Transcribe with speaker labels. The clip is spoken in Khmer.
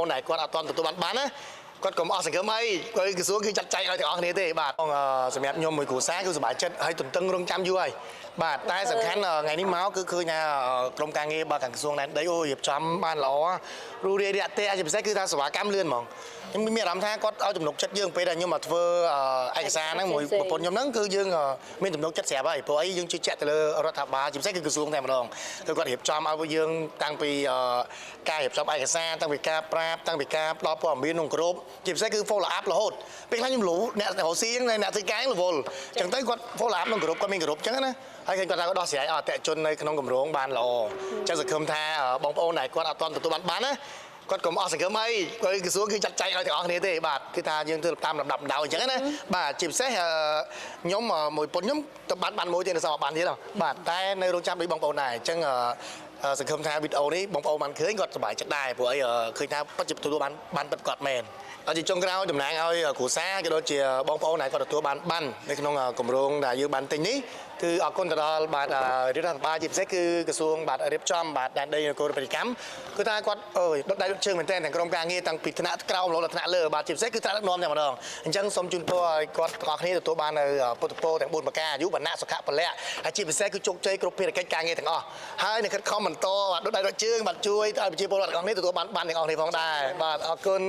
Speaker 1: ប្អូនដែលគាត់អត់ទាន់ទទួលបានណាគាត់កុំអស់សង្ឃឹមអីគាត់ក្រសួងគឺចាត់ចែងឲ្យទាំងអស់គ្នាទេបាទសម្រាប់ខ្ញុំមួយគ្រួសារគឺសប្បាយចិត្តហើយទន្ទឹងរង់ចាំយូរហើយបាទតែសំខាន់ថ្ងៃនេះមកគឺឃើញថាក្រុមការងារបាទខាងក្រសួងដែនដីអូរៀបចំបានល្អរួសរាយរាក់ទាក់ជាពិសេសគឺថាសេវាកម្មលឿនហ្មងខ្ញុំមានអារម្មណ៍ថាគាត់ឲ្យទំនុកចិត្តយើងពេលដែលខ្ញុំមកធ្វើឯកសារហ្នឹងមួយប្រពន្ធខ្ញុំហ្នឹងគឺយើងមានទំនុកចិត្តស្រាប់ហើយព្រោះអីយើងជឿជាក់ទៅលើរដ្ឋាភិបាលជាពិសេសគឺក្រសួងតែម្ដងគឺគាត់រៀបចំឲ្យយើងតាំងពីការរៀបចំឯកសារតាំងពីការប្រាប់តាំងពីការផ្ដល់ព័ត៌មានក្នុងក្រុមជាពិសេសគឺ follow up រហូតពេលខ្លះខ្ញុំលូអ្នករកស៊ីហ្នឹងអ្នកធ្វើការរវល់អញ្ចឹងទៅគាត់ follow up ក្នុងក្រុមគាត់មានក្រុមអញ្ចឹងណាហើយគាត់ថាគាត់ដោះស្រាយអតិថិជននៅក្នុងគម្រោងបានល្អអញ្ចឹងសង្ឃឹមថាបងប្អូនដែលគាត់អត់ទាន់ទទួលបានណាគាត់កុំអស់សង្ឃឹមអីគាត់ក្រសួងគឺចាត់ចែងឲ្យទាំងអស់គ្នាទេបាទគឺថាយើងធ្វើតាមលំដាប់លំដោយអញ្ចឹងណាបាទជាពិសេសខ្ញុំមួយពុនខ្ញុំទៅបានមួយទៀតនៅសមបានទៀតបាទតែនៅរងចាំដូចបងប្អូនដែរអញ្ចឹងសង្ឃឹមថាវីដេអូនេះបងប្អូនបានឃើញគាត់សប្បាយចិត្តដែរព្រោះអីឃើញថាពិតជាទទួលបានពិតគាត់មែនហើយជាចុងក្រោយតំណាងឲ្យគ្រួសារក៏ដូចជាបងប្អូនដែលគាត់ទទួលបាននៅក្នុងគម្រោងដែលយើងបានទិញនេះគឺអរគុណទៅដល់បាទរដ្ឋាភិបាលជាពិសេសគឺក្រសួងបាទរៀបចំបាទដែនដីនគរពាណិជ្ជកម្មគឺថាគាត់ដុតដៃដុតជើងមែនទែនទាំងក្រុមការងារតាំងពីថ្នាក់ក្រោមរហូតដល់ថ្នាក់លើបាទជាពិសេសគឺថ្នាក់ដឹកនាំតែម្ដងអញ្ចឹងសូមជូនពរឲ្យគាត់ទាំងអស់គ្នាទទួលបាននៅពុទ្ធពរទាំង4ប្រការអាយុវណ្ណៈសុខៈពលៈហើយជាពិសេសគឺជោគជ័យគ្រប់ភារកិច្ចការងារទាំងអស់ហើយនឹងខិតខំបន្តបាទដុតដៃដុតជើងបាទជួយឲ្យប្រជាពលរដ្ឋទាំងអស់គ្នាទទួលបានទាំងអស់គ្នាផងដែរបាទអរគុណ